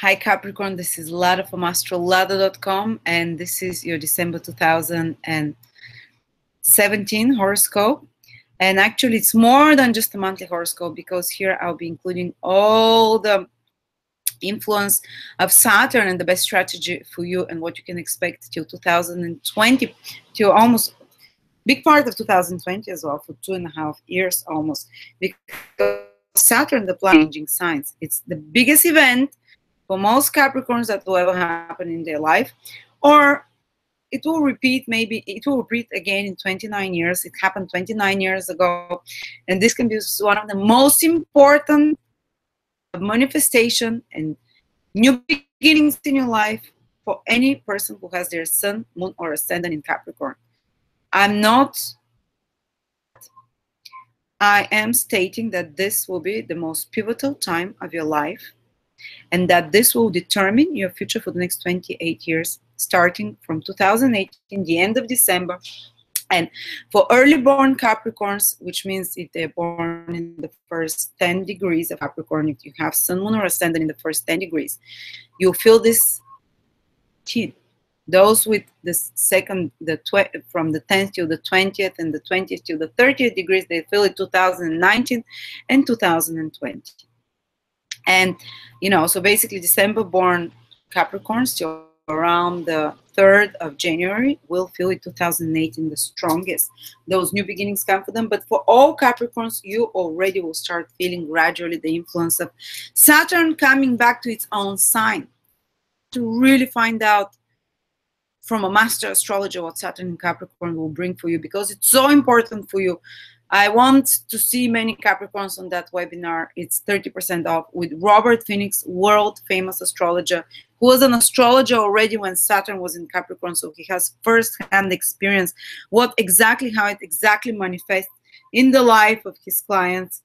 Hi Capricorn, this is Lada from Astrolada.com, and this is your December 2017 horoscope. And actually it's more than just a monthly horoscope, because here I'll be including all the influence of Saturn and the best strategy for you and what you can expect till 2020, till almost big part of 2020 as well, for 2.5 years almost, because Saturn, the planet changing signs, it's the biggest event for most Capricorns that will ever happen in their life, or it will repeat, maybe it will repeat again in 29 years. It happened 29 years ago, and this can be one of the most important manifestation and new beginnings in your life for any person who has their sun, moon, or ascendant in Capricorn. I am stating that this will be the most pivotal time of your life, and that this will determine your future for the next 28 years, starting from 2018, the end of December. And for early born Capricorns, which means if they're born in the first 10 degrees of Capricorn, if you have sun, moon, or ascendant in the first 10 degrees, you'll feel this key. Those with the second, from the 10th to the 20th and the 20th to the 30th degrees, they feel it 2019 and 2020. And, you know, so basically December born Capricorns till around the 3rd of January will feel it 2018 the strongest. Those new beginnings come for them. But for all Capricorns, you already will start feeling gradually the influence of Saturn coming back to its own sign, to really find out from a master astrologer what Saturn in Capricorn will bring for you, because it's so important for you. I want to see many Capricorns on that webinar. It's 30% off with Robert Phoenix, world famous astrologer, who was an astrologer already when Saturn was in Capricorn. So he has first-hand experience how it exactly manifests in the life of his clients.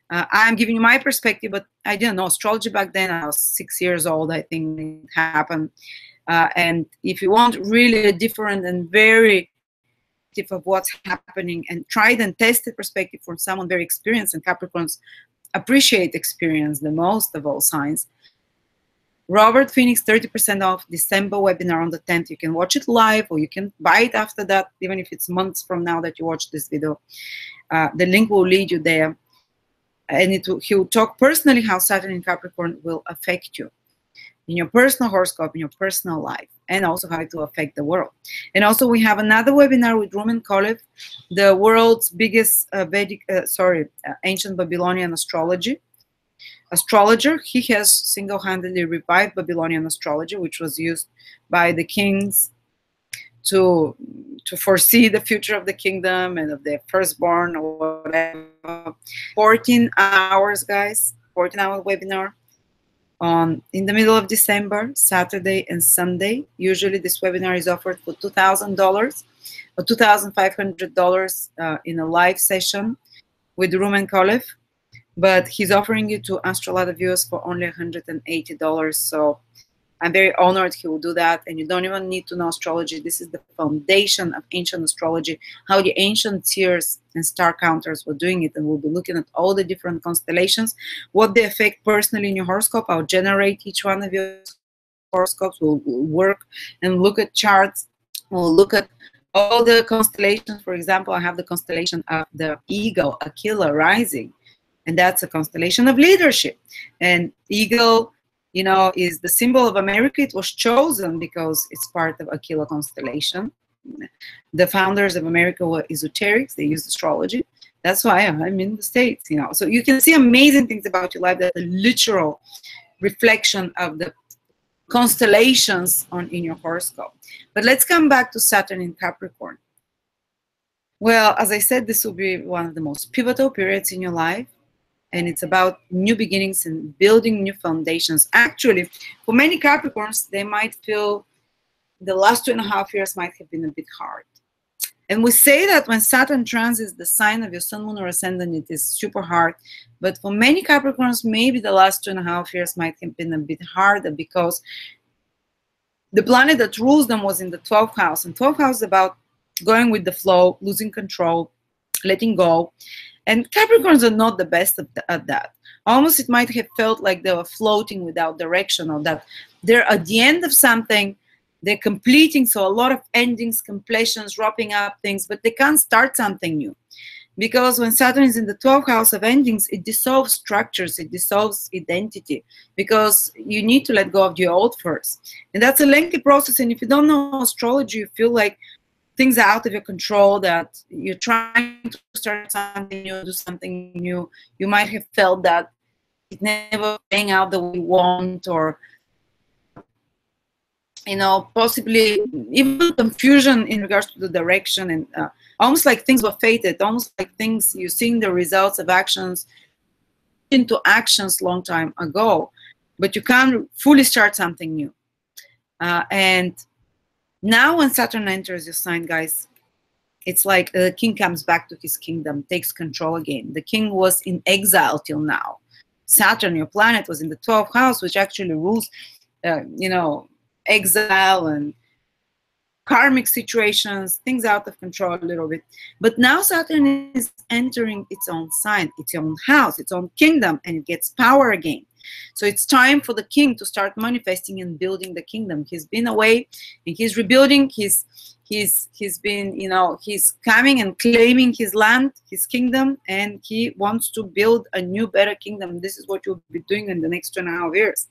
I'm giving you my perspective, but I didn't know astrology back then. I was 6 years old, I think it happened. And if you want really a different and very of what's happening and tried and tested perspective from someone very experienced, and Capricorns appreciate experience the most of all signs. Robert Phoenix, 30% off December webinar on the 10th. You can watch it live, or you can buy it after that, even if it's months from now that you watch this video. The link will lead you there, and he will talk personally how Saturn in Capricorn will affect you in your personal horoscope, in your personal life, and also how it will affect the world. And also we have another webinar with Roman Kolev, the world's biggest ancient Babylonian astrologer. He has single-handedly revived Babylonian astrology, which was used by the kings to foresee the future of the kingdom and of their firstborn or whatever. 14 hours, guys, 14-hour webinar. In the middle of December, Saturday and Sunday. Usually this webinar is offered for $2,000 or $2,500 in a live session with Roman Kolev, but he's offering it to Astrolada viewers for only $180. So I'm very honored he will do that, and you don't even need to know astrology. This is the foundation of ancient astrology, how the ancient seers and star counters were doing it, and we'll be looking at all the different constellations, what they affect personally in your horoscope. I'll generate each one of your horoscopes. We'll work and look at charts. We'll look at all the constellations. For example, I have the constellation of the Eagle, Aquila rising, and that's a constellation of leadership. And Eagle, you know, is the symbol of America. It was chosen because it's part of Aquila constellation. The founders of America were esoterics. They used astrology. That's why I'm in the States, you know. So you can see amazing things about your life that are a literal reflection of the constellations in your horoscope. But let's come back to Saturn in Capricorn. Well, as I said, this will be one of the most pivotal periods in your life. And it's about new beginnings and building new foundations. Actually, for many Capricorns, they might feel the last 2.5 years might have been a bit hard. And we say that when Saturn transits the sign of your sun, moon, or ascendant, it is super hard. But for many Capricorns, maybe the last 2.5 years might have been a bit harder, because the planet that rules them was in the 12th house. And 12th house is about going with the flow, losing control, letting go. And Capricorns are not the best at that. Almost it might have felt like they were floating without direction, or that they're at the end of something, they're completing, so a lot of endings, completions, wrapping up things, but they can't start something new. Because when Saturn is in the 12th house of endings, it dissolves structures, it dissolves identity, because you need to let go of your old first. And that's a lengthy process. And if you don't know astrology, you feel like things are out of your control, that you're trying to start something new, do something new. You might have felt that it's never playing out the way you want, or possibly even confusion in regards to the direction, and almost like things were fated, almost like things you're seeing the results of actions into actions long time ago, but you can't fully start something new. And now when Saturn enters your sign, guys, it's like the king comes back to his kingdom, takes control again. The king was in exile till now. Saturn, your planet, was in the 12th house, which actually rules, exile and karmic situations, things out of control a little bit. But now Saturn is entering its own sign, its own house, its own kingdom, and it gets power again. So it's time for the king to start manifesting and building the kingdom. He's been away and he's rebuilding. He's been, he's coming and claiming his land, his kingdom, and he wants to build a new, better kingdom. This is what you'll be doing in the next 2.5 years.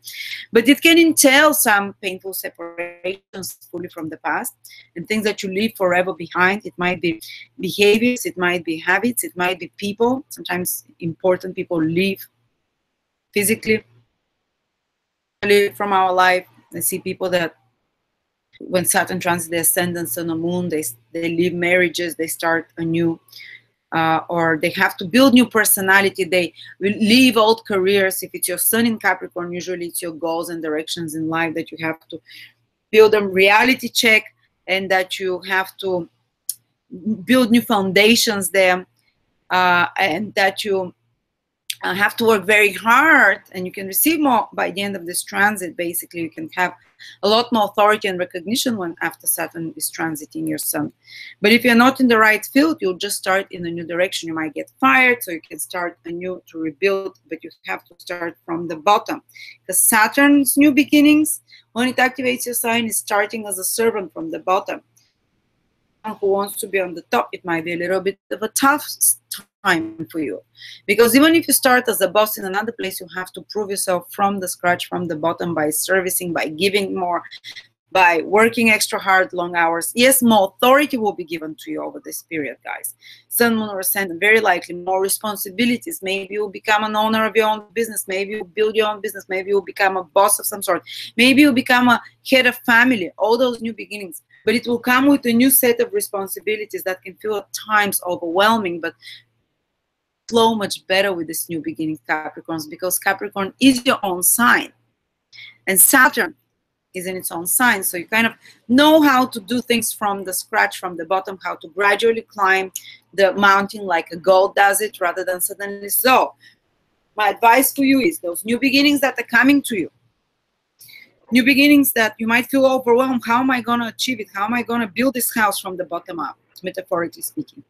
But it can entail some painful separations fully from the past and things that you leave forever behind. It might be behaviors, it might be habits, it might be people. Sometimes important people leave physically from our life. I see people that when Saturn transits the ascendants on the moon, they leave marriages, they start anew, or they have to build new personality. They will leave old careers. If it's your sun in Capricorn, usually it's your goals and directions in life that you have to build a reality check, and that you have to build new foundations there, and that you have to work very hard, and you can receive more by the end of this transit. Basically, you can have a lot more authority and recognition when after Saturn is transiting your sun. But if you're not in the right field, you'll just start in a new direction. You might get fired, so you can start anew to rebuild, but you have to start from the bottom. Because Saturn's new beginnings, when it activates your sign, is starting as a servant from the bottom. Who wants to be on the top, it might be a little bit of a tough time for you, because even if you start as a boss in another place, you have to prove yourself from the scratch, from the bottom, by servicing, by giving more, by working extra hard, long hours. Yes, more authority will be given to you over this period, guys. Sun, Moon, or Ascendant, very likely more responsibilities. Maybe you'll become an owner of your own business. Maybe you'll build your own business. Maybe you'll become a boss of some sort. Maybe you'll become a head of family. All those new beginnings. But it will come with a new set of responsibilities that can feel at times overwhelming, but flow much better with this new beginning, Capricorns, because Capricorn is your own sign. And Saturn is in its own sign. So you kind of know how to do things from the scratch, from the bottom, how to gradually climb the mountain like a goat does it, rather than suddenly. So my advice to you is those new beginnings that are coming to you, new beginnings that you might feel overwhelmed. How am I going to achieve it? How am I going to build this house from the bottom up, metaphorically speaking?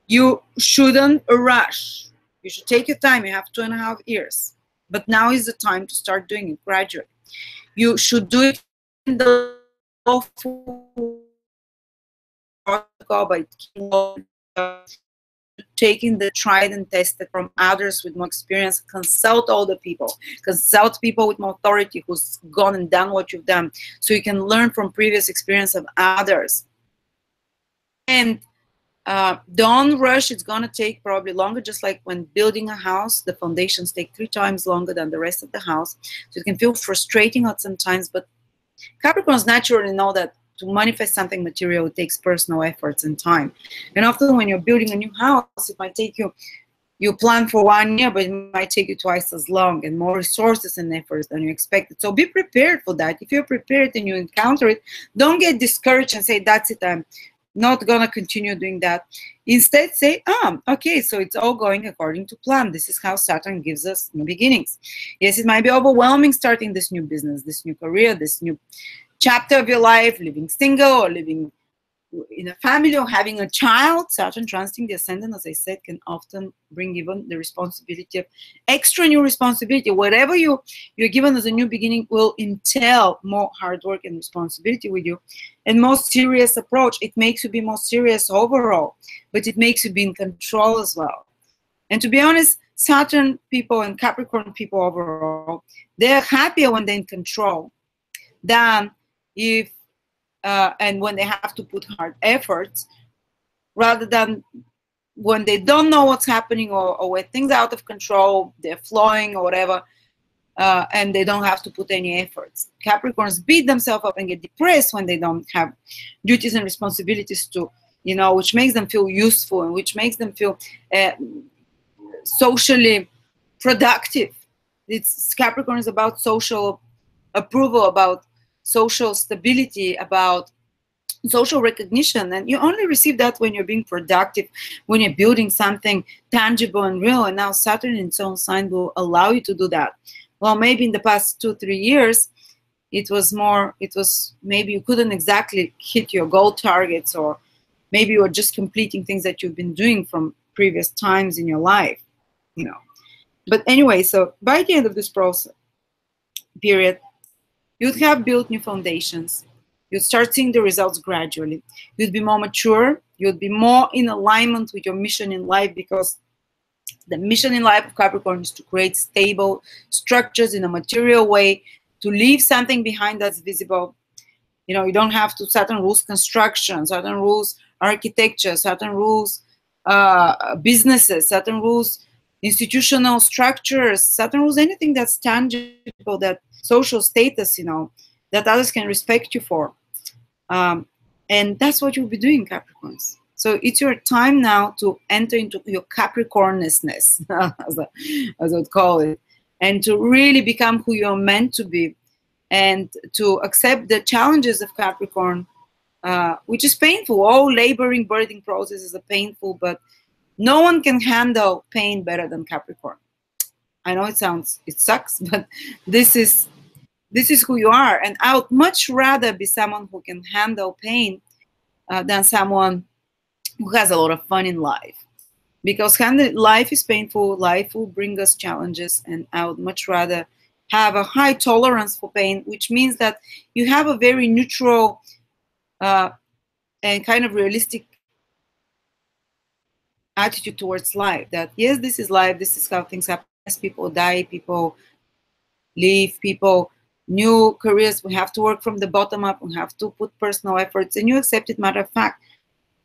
You shouldn't rush. You should take your time. You have 2.5 years. But now is the time to start doing it gradually. You should do it in the protocol by taking the tried and tested from others with more experience. Consult all the people. Consult people with more authority who's gone and done what you've done, so you can learn from previous experience of others. And don't rush. It's going to take probably longer, just like when building a house, the foundations take 3 times longer than the rest of the house. So it can feel frustrating at some times, but Capricorns naturally know that to manifest something material, it takes personal efforts and time. And often when you're building a new house, it might take you plan for 1 year, but it might take you twice as long and more resources and efforts than you expected. So be prepared for that. If you're prepared and you encounter it, don't get discouraged and say, that's it, I'm not going to continue doing that. Instead, say, okay, so it's all going according to plan. This is how Saturn gives us new beginnings. Yes, it might be overwhelming starting this new business, this new career, this new chapter of your life, living single or living in a family or having a child. Saturn transiting the ascendant, as I said, can often bring even the responsibility of extra new responsibility. Whatever you're given as a new beginning will entail more hard work and responsibility with you, and more serious approach. It makes you be more serious overall, but it makes you be in control as well. And to be honest, Saturn people and Capricorn people overall, they're happier when they're in control than if and when they have to put hard efforts, rather than when they don't know what's happening, or when things are out of control, they're flowing or whatever, and they don't have to put any efforts. Capricorns beat themselves up and get depressed when they don't have duties and responsibilities to, you know, which makes them feel useful and which makes them feel socially productive. It's Capricorn is about social approval, about social stability, about social recognition, and you only receive that when you're being productive, when you're building something tangible and real. And now Saturn in its own sign will allow you to do that. Well, maybe in the past 2-3 years it was maybe you couldn't exactly hit your goal targets, or maybe you were just completing things that you've been doing from previous times in your life, you know. But anyway, so by the end of this process period, you'd have built new foundations. You'd start seeing the results gradually. You'd be more mature. You'd be more in alignment with your mission in life, because the mission in life of Capricorn is to create stable structures in a material way, to leave something behind that's visible. You know, you don't have to. Saturn rules construction. Saturn rules architecture. Saturn rules businesses. Saturn rules institutional structures. Saturn rules anything that's tangible, that social status, you know, that others can respect you for. And that's what you'll be doing, Capricorns. So it's your time now to enter into your Capricornousness, as I would call it, and to really become who you're meant to be, and to accept the challenges of Capricorn, which is painful. All laboring, birthing processes are painful, but no one can handle pain better than Capricorn. I know it sucks, but this is who you are. And I would much rather be someone who can handle pain than someone who has a lot of fun in life. Because life is painful, life will bring us challenges, and I would much rather have a high tolerance for pain, which means that you have a very neutral and kind of realistic attitude towards life. That yes, this is life, this is how things happen. People die, people leave, people new careers, we have to work from the bottom up, we have to put personal efforts, and you accept it. Matter of fact,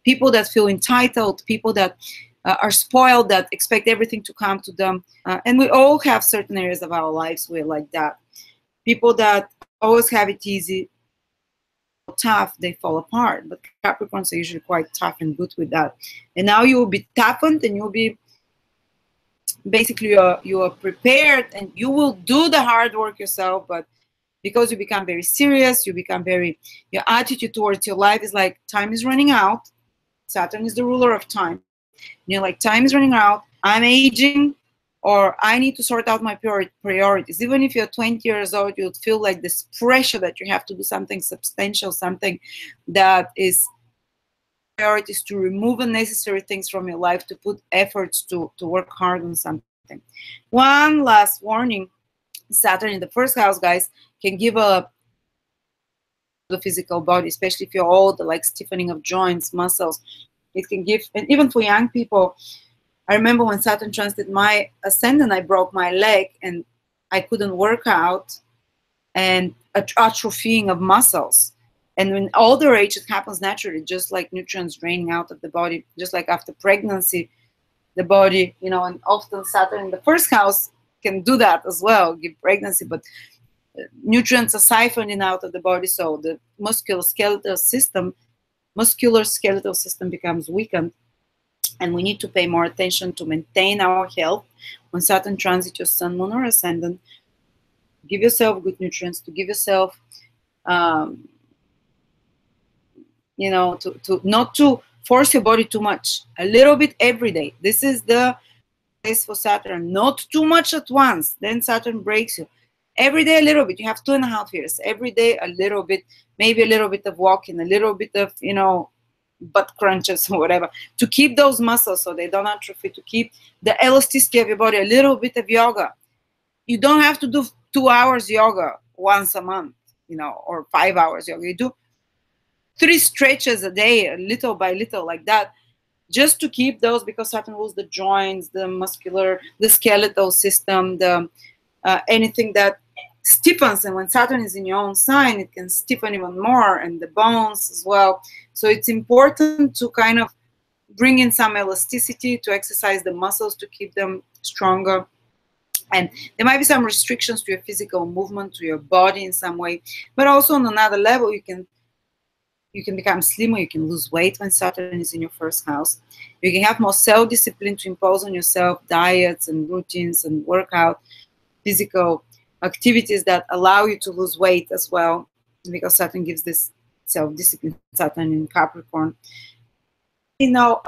people that feel entitled, people that are spoiled, that expect everything to come to them, and we all have certain areas of our lives where like that. People that always have it easy, tough, they fall apart. But Capricorns are usually quite tough and good with that. And now you will be toughened, and you'll be basically you are prepared, and you will do the hard work yourself. But because you become very serious, you become your attitude towards your life is like, time is running out. Saturn is the ruler of time. You're like, time is running out, I'm aging, or I need to sort out my priorities. Even if you're 20 years old, you'd feel like this pressure that you have to do something substantial, something that is priorities, to remove unnecessary things from your life, to put efforts to work hard on something. One last warning: Saturn in the first house, guys, can give the physical body, especially if you're old, like stiffening of joints, muscles. It can give, and even for young people. I remember when Saturn transited my ascendant, I broke my leg and I couldn't work out, and atrophying of muscles. And in older age, it happens naturally, just like nutrients draining out of the body, just like after pregnancy, the body, you know, and often Saturn in the first house can do that as well, give pregnancy, but nutrients are siphoning out of the body, so the musculoskeletal system becomes weakened, and we need to pay more attention to maintain our health. When Saturn transits your Sun, Moon, or Ascendant, give yourself good nutrients, to give yourself, you know, to not to force your body too much. A little bit every day. This is the place for Saturn. Not too much at once. Then Saturn breaks you. Every day a little bit. You have 2.5 years. Every day a little bit. Maybe a little bit of walking, a little bit of, you know, butt crunches or whatever, to keep those muscles so they don't atrophy, to keep the elasticity of your body, a little bit of yoga. You don't have to do 2 hours yoga once a month, you know, or 5 hours yoga. You do 3 stretches a day, little by little, like that, just to keep those, because Saturn rules the joints, the muscular, the skeletal system, the anything that stiffens. And when Saturn is in your own sign, it can stiffen even more, and the bones as well. So it's important to kind of bring in some elasticity, to exercise the muscles to keep them stronger. And there might be some restrictions to your physical movement, to your body in some way, but also on another level, you can become slimmer, you can lose weight when Saturn is in your first house. You can have more self-discipline to impose on yourself diets and routines and workout, physical activities that allow you to lose weight as well, because Saturn gives this self-discipline, Saturn in Capricorn. You know,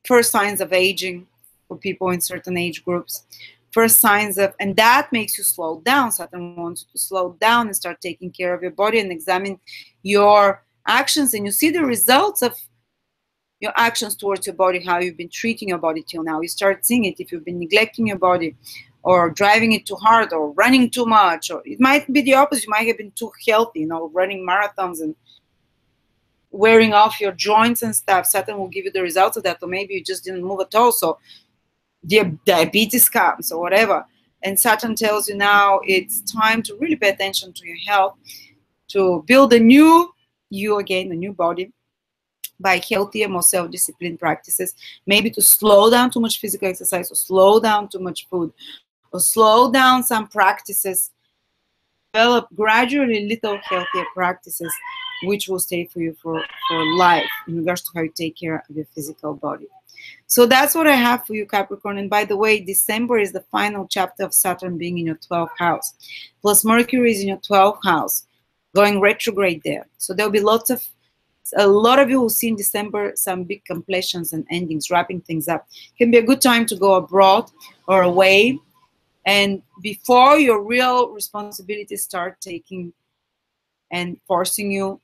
first signs of aging for people in certain age groups. First signs of, and that makes you slow down. Saturn wants you to slow down and start taking care of your body and examine your actions, and you see the results of your actions towards your body, how you've been treating your body till now. You start seeing it if you've been neglecting your body, or driving it too hard, or running too much, or it might be the opposite. You might have been too healthy, you know, running marathons and wearing off your joints and stuff. Saturn will give you the results of that, or maybe you just didn't move at all, so diabetes comes or whatever. And Saturn tells you now it's time to really pay attention to your health, to build a new you again, a new body, by healthier, more self-disciplined practices. Maybe to slow down too much physical exercise, or slow down too much food, or slow down some practices. Develop gradually little healthier practices which will stay for you for life, in regards to how you take care of your physical body. So that's what I have for you, Capricorn. And by the way, December is the final chapter of Saturn being in your 12th house. Plus Mercury is in your 12th house, going retrograde there. So there'll be a lot of you will see in December some big completions and endings, wrapping things up. It can be a good time to go abroad or away, and before your real responsibilities start taking and forcing you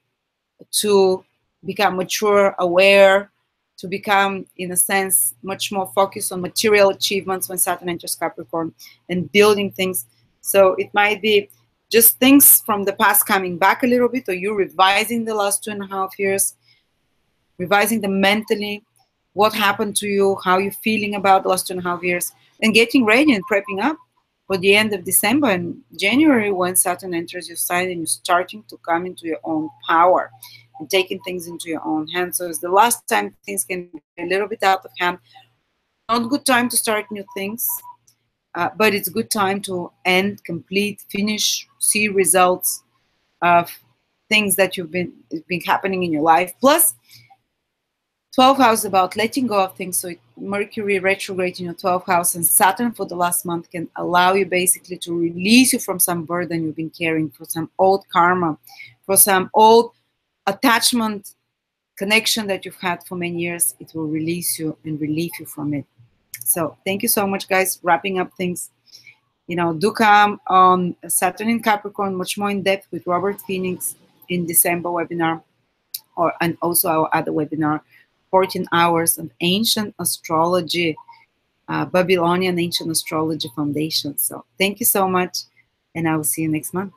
to become mature, aware, to become, in a sense, much more focused on material achievements when Saturn enters Capricorn, and building things. So it might be just things from the past coming back a little bit, or you revising the last 2.5 years, revising them mentally, what happened to you, how you're feeling about the last 2.5 years, and getting ready and prepping up for the end of December and January, when Saturn enters your sign and you're starting to come into your own power and taking things into your own hands. So it's the last time things can be a little bit out of hand. Not a good time to start new things, but it's a good time to end, complete, finish, see results of things that you've been happening in your life. Plus, 12th house is about letting go of things. So Mercury retrograde in your 12th house, and Saturn for the last month can allow you basically to release you from some burden you've been carrying, for some old karma, for some old attachment connection that you've had for many years. It will release you and relieve you from it. So thank you so much, guys. Wrapping up things. You know, do come on Saturn in Capricorn, much more in depth with Robert Phoenix in December webinar, and also our other webinar, 14 hours of ancient astrology, Babylonian ancient astrology foundation. So thank you so much, and I will see you next month.